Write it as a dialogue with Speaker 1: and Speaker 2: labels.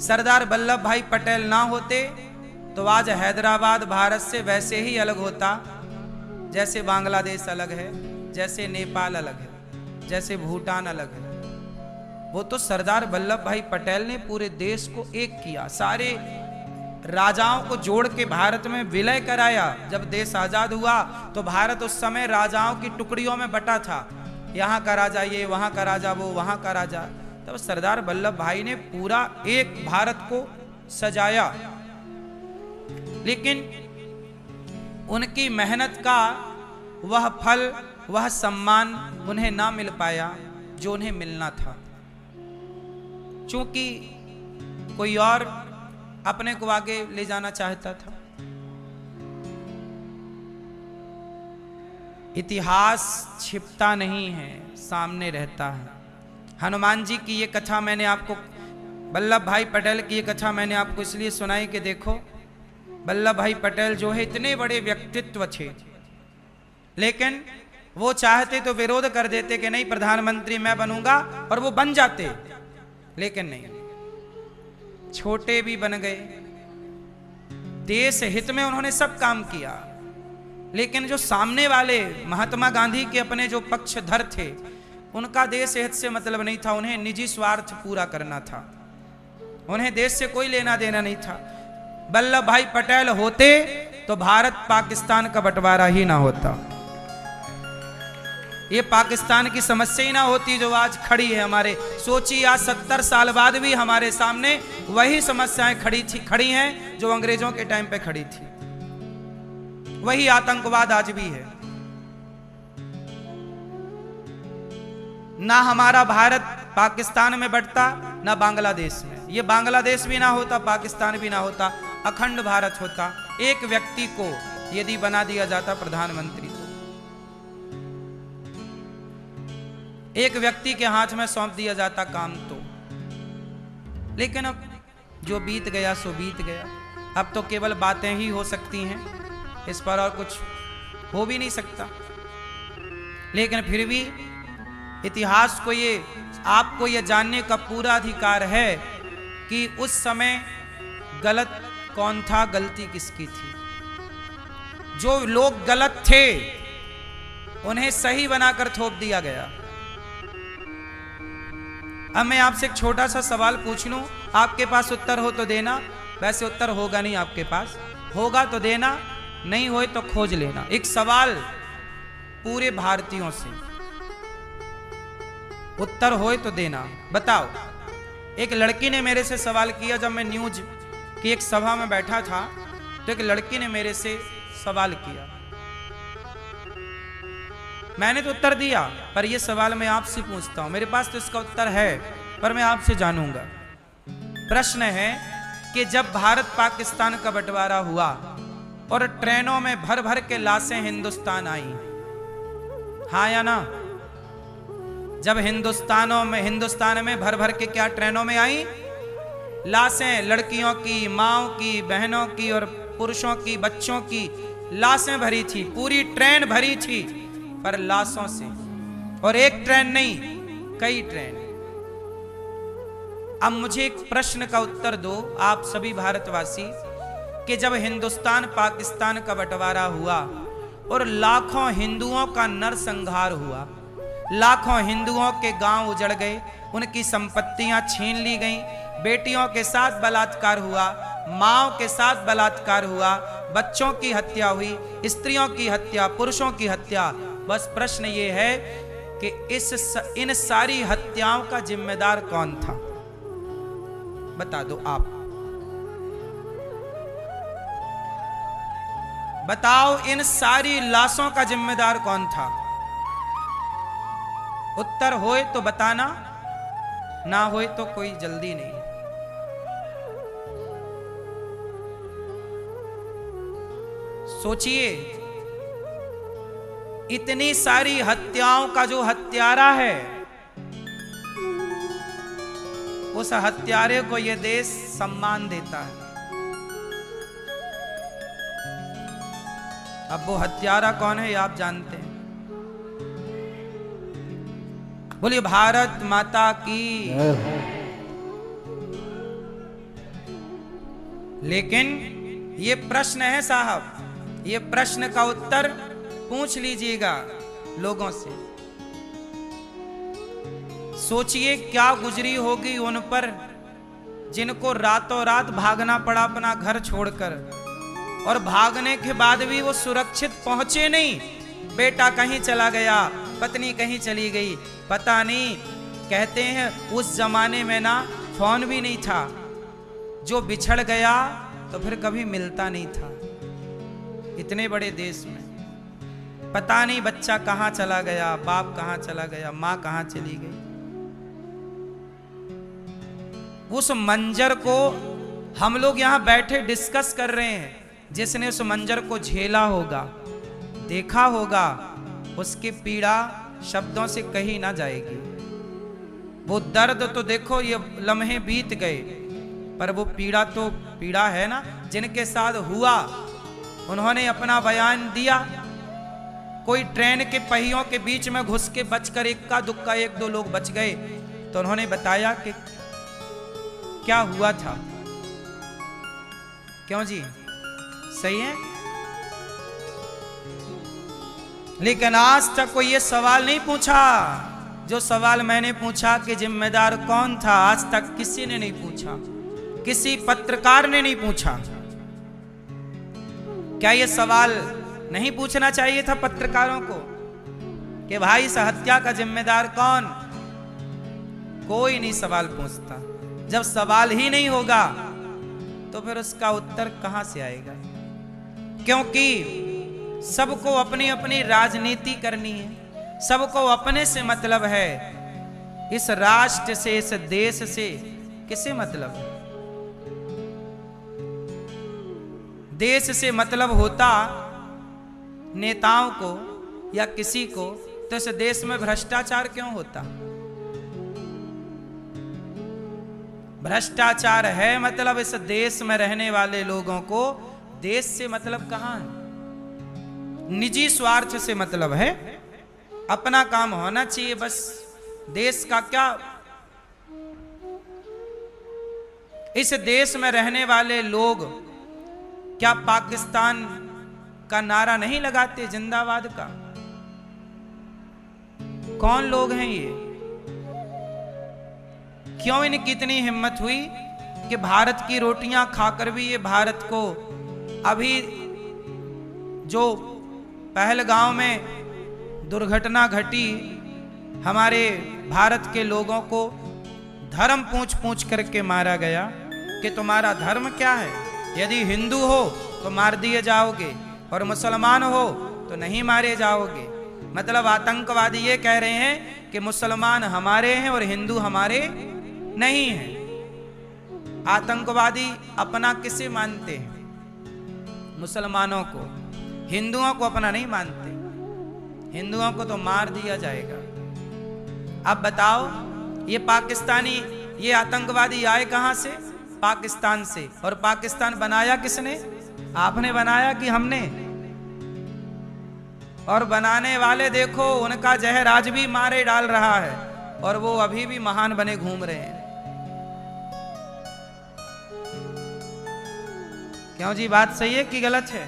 Speaker 1: सरदार वल्लभ भाई पटेल ना होते तो आज हैदराबाद भारत से वैसे ही अलग होता जैसे बांग्लादेश अलग है, जैसे नेपाल अलग है, जैसे भूटान अलग है। वो तो सरदार वल्लभ भाई पटेल ने पूरे देश को एक किया, सारे राजाओं को जोड़ के भारत में विलय कराया। जब देश आजाद हुआ तो भारत उस समय राजाओं की टुकड़ियों में बटा था, यहाँ का राजा ये, वहाँ का राजा वो, वहाँ का राजा। तब सरदार वल्लभ भाई ने पूरा एक भारत को सजाया, लेकिन उनकी मेहनत का वह फल, वह सम्मान उन्हें ना मिल पाया जो उन्हें मिलना था, क्योंकि कोई और अपने को आगे ले जाना चाहता था। इतिहास छिपता नहीं है, सामने रहता है। हनुमान जी की ये कथा मैंने आपको, वल्लभ भाई पटेल की ये कथा मैंने आपको इसलिए सुनाई कि देखो वल्लभ भाई पटेल जो है इतने बड़े व्यक्तित्व थे, लेकिन वो चाहते तो विरोध कर देते कि नहीं प्रधानमंत्री मैं बनूंगा, और वो बन जाते, लेकिन नहीं, छोटे भी बन गए। देश हित में उन्होंने सब काम किया, लेकिन जो सामने वाले महात्मा गांधी के अपने जो पक्षधर थे उनका देश हित से मतलब नहीं था, उन्हें निजी स्वार्थ पूरा करना था, उन्हें देश से कोई लेना देना नहीं था। वल्लभ भाई पटेल होते तो भारत पाकिस्तान का बंटवारा ही ना होता, ये पाकिस्तान की समस्या ही ना होती जो आज खड़ी है हमारे। सोचिए आज 70 साल बाद भी हमारे सामने वही समस्याएं खड़ी हैं जो अंग्रेजों के टाइम पे खड़ी थी, वही आतंकवाद आज भी है। ना हमारा भारत पाकिस्तान में बंटता, ना बांग्लादेश में। ये बांग्लादेश भी ना होता, पाकिस्तान भी ना होता, अखंड भारत होता। एक व्यक्ति को यदि बना दिया जाता प्रधानमंत्री, एक व्यक्ति के हाथ में सौंप दिया जाता काम तो, लेकिन अब जो बीत गया सो बीत गया। अब तो केवल बातें ही हो सकती हैं, इस पर और कुछ हो भी नहीं सकता। लेकिन फिर भी इतिहास को ये, आपको ये जानने का पूरा अधिकार है कि उस समय गलत कौन था, गलती किसकी थी। जो लोग गलत थे उन्हें सही बनाकर थोप दिया गया। अब मैं आपसे एक छोटा सा सवाल पूछ लूं, आपके पास उत्तर हो तो देना, वैसे उत्तर होगा नहीं आपके पास, होगा तो देना, नहीं होए तो खोज लेना। एक सवाल पूरे भारतीयों से, उत्तर होए तो देना। बताओ, एक लड़की ने मेरे से सवाल किया, जब मैं न्यूज की एक सभा में बैठा था तो एक लड़की ने मेरे से सवाल किया, मैंने तो उत्तर दिया, पर यह सवाल मैं आपसे पूछता हूं, मेरे पास तो इसका उत्तर है पर मैं आपसे जानूंगा। प्रश्न है कि जब भारत पाकिस्तान का बंटवारा हुआ और ट्रेनों में भर भर के लाशें हिंदुस्तान आई, हाँ या ना? जब हिंदुस्तान में भर भर के क्या ट्रेनों में आई लाशें, लड़कियों की, माओ की, बहनों की और पुरुषों की, बच्चों की लाशें भरी थी, पूरी ट्रेन भरी थी पर लाशों से। और एक ट्रेन नहीं, कई ट्रेन। अब मुझे एक प्रश्न का उत्तर दो आप सभी भारतवासी, कि जब हिंदुस्तान पाकिस्तान का बंटवारा हुआ और लाखों हिंदुओं का नरसंहार हुआ, लाखों हिंदुओं के गांव उजड़ गए, उनकी संपत्तियां छीन ली गईं, बेटियों के साथ बलात्कार हुआ, माओ के साथ बलात्कार हुआ, बच्चों की हत्या हुई, स्त्रियों की हत्या, पुरुषों की हत्या। बस प्रश्न ये है कि इन सारी हत्याओं का जिम्मेदार कौन था? बता दो आप, बताओ इन सारी लाशों का जिम्मेदार कौन था? उत्तर होए तो बताना, ना होए तो कोई जल्दी नहीं। सोचिए, इतनी सारी हत्याओं का जो हत्यारा है, उस हत्यारे को यह देश सम्मान देता है। अब वो हत्यारा कौन है ये आप जानते हैं। बोलिए भारत माता की। लेकिन ये प्रश्न है साहब, ये प्रश्न का उत्तर पूछ लीजिएगा लोगों से। सोचिए क्या गुजरी होगी उन पर जिनको रातों रात भागना पड़ा अपना घर छोड़कर, और भागने के बाद भी वो सुरक्षित पहुंचे नहीं। बेटा कहीं चला गया, पत्नी कहीं चली गई, पता नहीं। कहते हैं उस जमाने में ना फोन भी नहीं था, जो बिछड़ गया तो फिर कभी मिलता नहीं था। इतने बड़े देश में पता नहीं बच्चा कहाँ चला गया, बाप कहाँ चला गया, माँ कहाँ चली गई। उस मंजर को हम लोग यहाँ बैठे डिस्कस कर रहे हैं। जिसने उस मंजर को झेला होगा, देखा होगा, उसकी पीड़ा शब्दों से कही ना जाएगी। वो दर्द तो देखो, ये लम्हे बीत गए, पर वो पीड़ा तो पीड़ा है ना। जिनके साथ हुआ उन्होंने अपना बयान दिया। कोई ट्रेन के पहियों के बीच में घुस के बचकर इक्का दुक्का एक दो लोग बच गए, तो उन्होंने बताया कि क्या हुआ था। क्यों जी, सही है। लेकिन आज तक कोई ये सवाल नहीं पूछा जो सवाल मैंने पूछा कि जिम्मेदार कौन था। आज तक किसी ने नहीं पूछा, किसी पत्रकार ने नहीं पूछा। क्या ये सवाल नहीं पूछना चाहिए था पत्रकारों को कि भाई इस हत्या का जिम्मेदार कौन? कोई नहीं सवाल पूछता। जब सवाल ही नहीं होगा तो फिर उसका उत्तर कहां से आएगा? क्योंकि सबको अपनी अपनी राजनीति करनी है, सबको अपने से मतलब है। इस राष्ट्र से, इस देश से किसे मतलब है? देश से मतलब होता नेताओं को या किसी को, तो इस देश में भ्रष्टाचार क्यों होता? भ्रष्टाचार है मतलब इस देश में रहने वाले लोगों को देश से मतलब कहां है? निजी स्वार्थ से मतलब है। अपना काम होना चाहिए बस। देश का क्या? इस देश में रहने वाले लोग क्या पाकिस्तान का नारा नहीं लगाते, जिंदाबाद का? कौन लोग हैं ये? क्यों इनकी इतनी हिम्मत हुई कि भारत की रोटियां खाकर भी ये भारत को, अभी जो पहलगांव में दुर्घटना घटी, हमारे भारत के लोगों को धर्म पूछ पूछ करके मारा गया कि तुम्हारा धर्म क्या है? यदि हिंदू हो तो मार दिए जाओगे और मुसलमान हो तो नहीं मारे जाओगे। मतलब आतंकवादी ये कह रहे हैं कि मुसलमान हमारे हैं और हिंदू हमारे नहीं हैं। आतंकवादी अपना किसे मानते हैं? मुसलमानों को। हिंदुओं को अपना नहीं मानते। हिंदुओं को तो मार दिया जाएगा। अब बताओ, ये पाकिस्तानी, ये आतंकवादी आए कहां से? पाकिस्तान से। और पाकिस्तान बनाया किसने? आपने बनाया कि हमने? और बनाने वाले देखो, उनका जहर आज भी मारे डाल रहा है और वो अभी भी महान बने घूम रहे हैं। क्यों जी, बात सही है कि गलत है?